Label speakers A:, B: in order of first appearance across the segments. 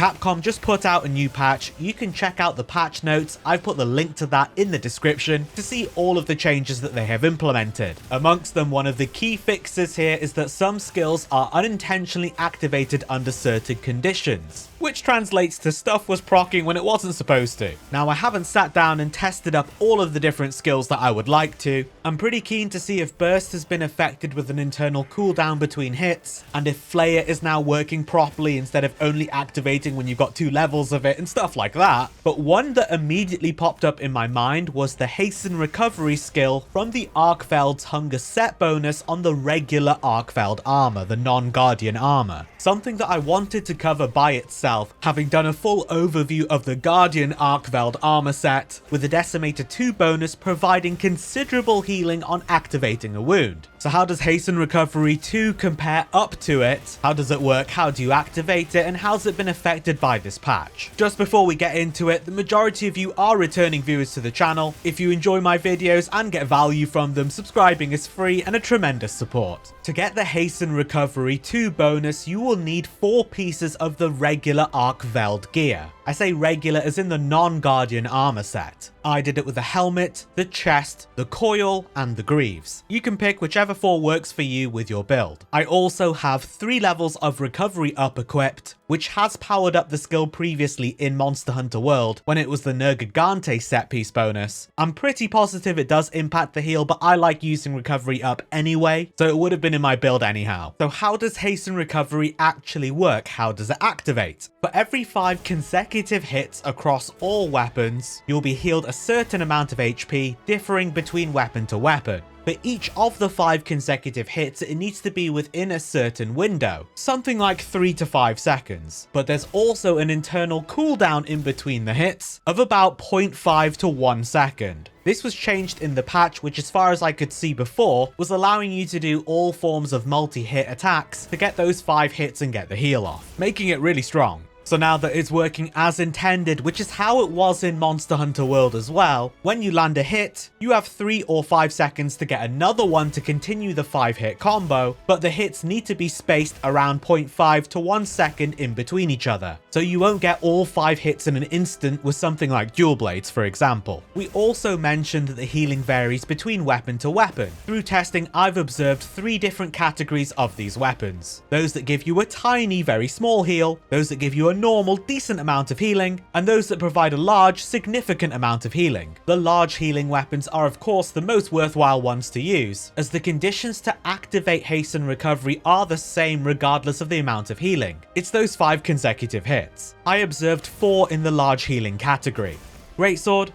A: Capcom just put out a new patch. You can check out the patch notes. I've put the link to that in the description to see all of the changes that they have implemented. Amongst them, one of the key fixes here is that some skills are unintentionally activated under certain conditions, which translates to stuff was proccing when it wasn't supposed to. Now, I haven't sat down and tested up all of the different skills that I would like to. I'm pretty keen to see if Burst has been affected with an internal cooldown between hits, and if Flare is now working properly instead of only activating when you've got 2 levels of it and stuff like that. But one that immediately popped up in my mind was the Hasten Recovery skill from the Arkveld's Hunger set bonus on the regular Arkveld armor, the non-Guardian armor. Something that I wanted to cover by itself, having done a full overview of the Guardian Arkveld armor set, with the Decimator 2 bonus providing considerable healing on activating a wound. So how does Hasten Recovery 2 compare up to it? How does it work? How do you activate it? And how's it been affected by this patch? Just before we get into it, the majority of you are returning viewers to the channel. If you enjoy my videos and get value from them, subscribing is free and a tremendous support. To get the Hasten Recovery 2 bonus, you will need 4 pieces of the regular Arkveld gear. I say regular as in the non-Guardian armor set. I did it with the helmet, the chest, the coil, and the greaves. You can pick whichever 4 works for you with your build. I also have 3 levels of recovery up equipped, which has powered up the skill previously in Monster Hunter World when it was the Nergigante set piece bonus. I'm pretty positive it does impact the heal, but I like using recovery up anyway, so it would have been in my build anyhow. So how does Hasten Recovery actually work? How does it activate? For every 5 consecutive hits across all weapons, you'll be healed a certain amount of HP, differing between weapon to weapon. For each of the 5 consecutive hits, it needs to be within a certain window, something like 3 to 5 seconds. But there's also an internal cooldown in between the hits of about 0.5 to 1 second. This was changed in the patch, which as far as I could see before, was allowing you to do all forms of multi-hit attacks to get those 5 hits and get the heal off, making it really strong. So now that it's working as intended, which is how it was in Monster Hunter World as well, when you land a hit, you have 3 or 5 seconds to get another one to continue the 5-hit combo, but the hits need to be spaced around 0.5 to 1 second in between each other. So you won't get all 5 hits in an instant with something like dual blades, for example. We also mentioned that the healing varies between weapon to weapon. Through testing, I've observed 3 different categories of these weapons. Those that give you a tiny, very small heal, those that give you a normal, decent amount of healing, and those that provide a large, significant amount of healing. The large healing weapons are of course the most worthwhile ones to use, as the conditions to activate Hasten Recovery are the same regardless of the amount of healing. It's those 5 consecutive hits. I observed 4 in the large healing category: Greatsword,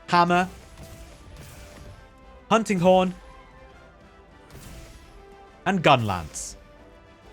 A: Hammer, Hunting Horn, and Gun Lance.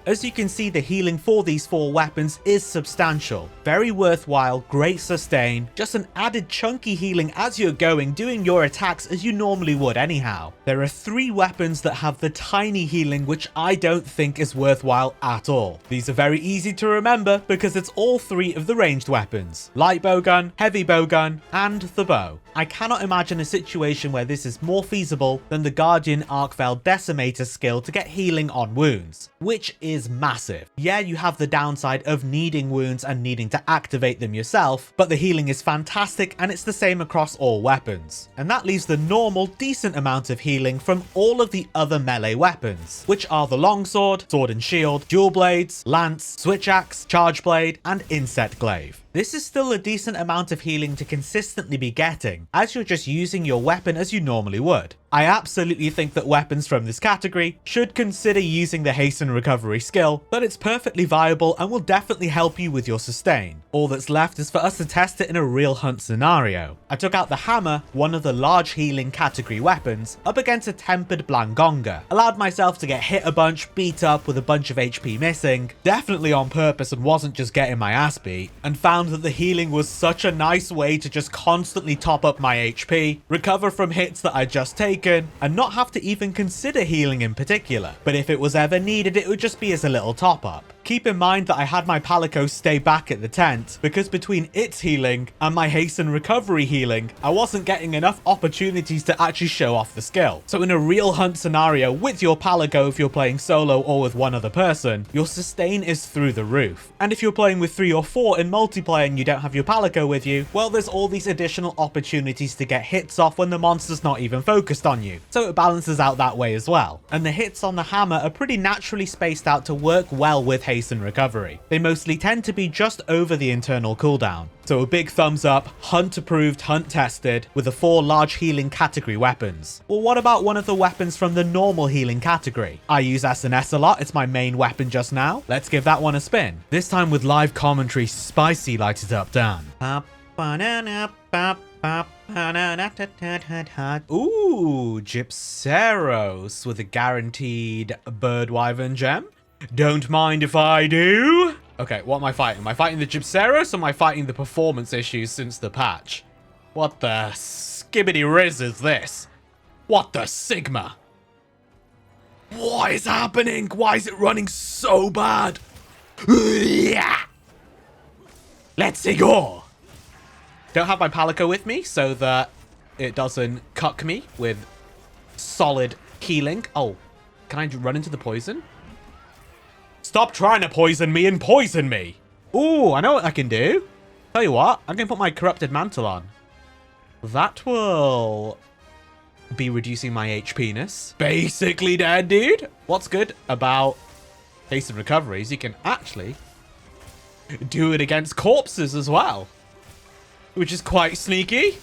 A: As you can see, the healing for these 4 weapons is substantial, very worthwhile, great sustain, just an added chunky healing as you're going, doing your attacks as you normally would anyhow. There are 3 weapons that have the tiny healing, which I don't think is worthwhile at all. These are very easy to remember because it's all 3 of the ranged weapons: light bowgun, heavy bowgun, and the bow. I cannot imagine a situation where this is more feasible than the Guardian Arkveld Decimator skill to get healing on wounds, which is massive. Yeah, you have the downside of needing wounds and needing to activate them yourself, but the healing is fantastic and it's the same across all weapons. And that leaves the normal, decent amount of healing from all of the other melee weapons, which are the longsword, sword and shield, dual blades, lance, switch axe, charge blade, and insect glaive. This is still a decent amount of healing to consistently be getting, as you're just using your weapon as you normally would. I absolutely think that weapons from this category should consider using the Hasten Recovery skill, but it's perfectly viable and will definitely help you with your sustain. All that's left is for us to test it in a real hunt scenario. I took out the hammer, one of the large healing category weapons, up against a tempered Blangonga, allowed myself to get hit a bunch, beat up with a bunch of HP missing, definitely on purpose and wasn't just getting my ass beat, and found that the healing was such a nice way to just constantly top up my HP, recover from hits that I'd just taken, and not have to even consider healing in particular. But if it was ever needed, it would just be as a little top up. Keep in mind that I had my Palico stay back at the tent because between its healing and my Hasten Recovery healing, I wasn't getting enough opportunities to actually show off the skill. So in a real hunt scenario with your Palico, if you're playing solo or with one other person, your sustain is through the roof. And if you're playing with 3 or 4 in multiplayer and you don't have your Palico with you, well, there's all these additional opportunities to get hits off when the monster's not even focused on you. So it balances out that way as well. And the hits on the hammer are pretty naturally spaced out to work well with Hasten Recovery. They mostly tend to be just over the internal cooldown. So a big thumbs up, hunt approved, hunt tested, with the 4 large healing category weapons. Well, what about one of the weapons from the normal healing category? I use SNS a lot, it's my main weapon just now. Let's give that one a spin. This time with live commentary, spicy light it up, Dan. Ooh, Gypseros with a guaranteed bird wyvern gem. Don't mind if I do. Okay, what am I fighting? Am I fighting the Gypseros or am I fighting the performance issues since the patch? What the skibbity riz is this? What the Sigma? What is happening? Why is it running so bad? Let's go. Don't have my Palico with me so that it doesn't cuck me with solid healing. Oh, can I run into the poison? Stop trying to poison me and poison me. Ooh, I know what I can do. Tell you what, I'm going to put my Corrupted Mantle on. That will be reducing my HP-ness. Basically dead, dude. What's good about Hasten Recovery is you can actually do it against corpses as well, which is quite sneaky.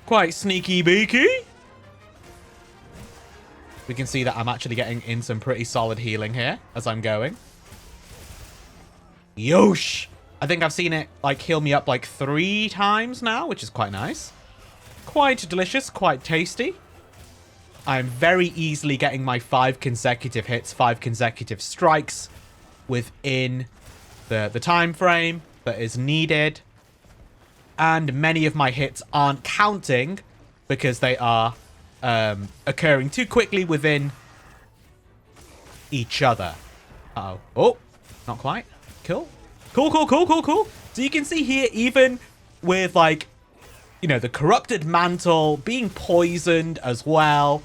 A: Quite sneaky beaky. We can see that I'm actually getting in some pretty solid healing here as I'm going. Yosh! I think I've seen it like heal me up like 3 times now, which is quite nice. Quite delicious, quite tasty. I'm very easily getting my 5 consecutive hits, 5 consecutive strikes within the time frame that is needed. And many of my hits aren't counting because they are occurring too quickly within each other. Uh-oh. Oh, not quite. Cool. Cool. So you can see here, even with like, you know, the Corrupted Mantle being poisoned as well,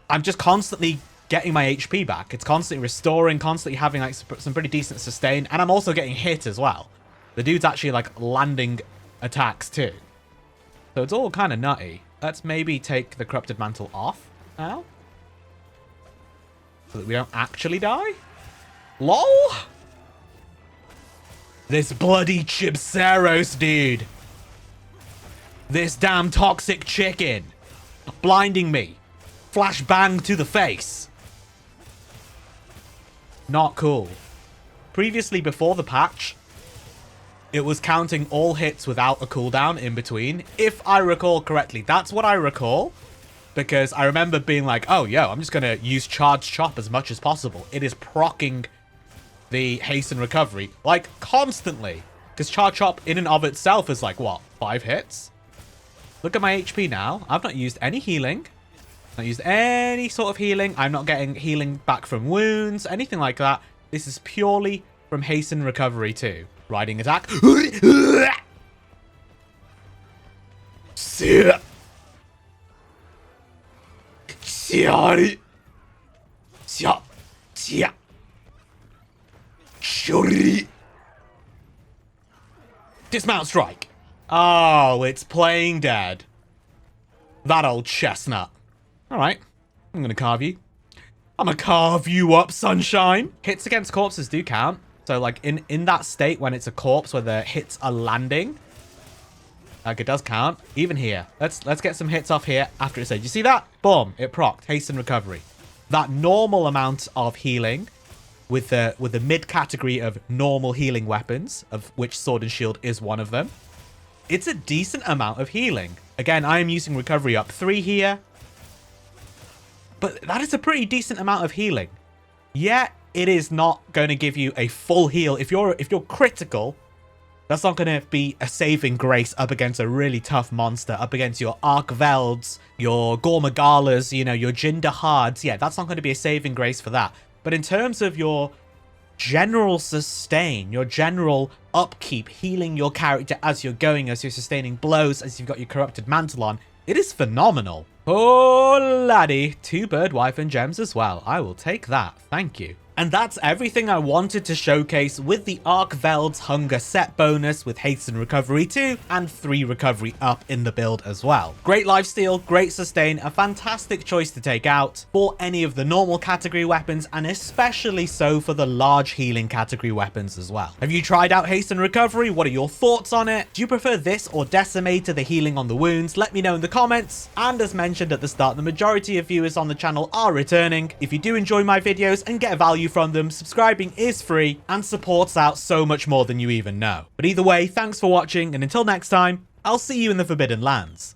A: I'm just constantly getting my HP back. It's constantly restoring, constantly having like some pretty decent sustain, and I'm also getting hit as well. The dude's actually like landing attacks too. So it's all kind of nutty. Let's maybe take the Corrupted Mantle off now, so that we don't actually die. LOL! This bloody Gypseros, dude. This damn toxic chicken. Blinding me. Flash bang to the face. Not cool. Previously, before the patch, it was counting all hits without a cooldown in between, if I recall correctly. That's what I recall, because I remember being like, oh, yo, I'm just going to use Charge Chop as much as possible. It is proccing the Hasten Recovery, like, constantly. Because Charge Chop in and of itself is like, what, 5 hits? Look at my HP now. I've not used any healing. Not used any sort of healing. I'm not getting healing back from wounds, anything like that. This is purely from Hasten Recovery 2. Riding attack. Dismount strike. Oh, it's playing dead. That old chestnut. Alright. I'm gonna carve you. I'm gonna carve you up, sunshine. Hits against corpses do count. So, like, in that state when it's a corpse where the hits are landing, like, it does count. Even here. Let's get some hits off here after it said. You see that? Boom. It procced. Hasten Recovery. That normal amount of healing with the mid-category of normal healing weapons, of which Sword and Shield is one of them. It's a decent amount of healing. Again, I am using Recovery up 3 here. But that is a pretty decent amount of healing. Yeah, it is not going to give you a full heal. If you're critical, that's not going to be a saving grace up against a really tough monster, up against your Arkvelds, your Gormagalas, you know, your Jindahards. Yeah, that's not going to be a saving grace for that. But in terms of your general sustain, your general upkeep, healing your character as you're going, as you're sustaining blows, as you've got your corrupted mantle on, it is phenomenal. Oh laddie, 2 bird wyvern gems as well. I will take that, thank you. And that's everything I wanted to showcase with the Arkveld's Hunger set bonus with Hasten Recovery 2 and 3 Recovery up in the build as well. Great lifesteal, great sustain, a fantastic choice to take out for any of the normal category weapons, and especially so for the large healing category weapons as well. Have you tried out Hasten Recovery? What are your thoughts on it? Do you prefer this or Decimator, the healing on the wounds? Let me know in the comments. And as mentioned at the start, the majority of viewers on the channel are returning. If you do enjoy my videos and get value from them, subscribing is free and supports out so much more than you even know. But either way, thanks for watching, and until next time, I'll see you in the Forbidden Lands.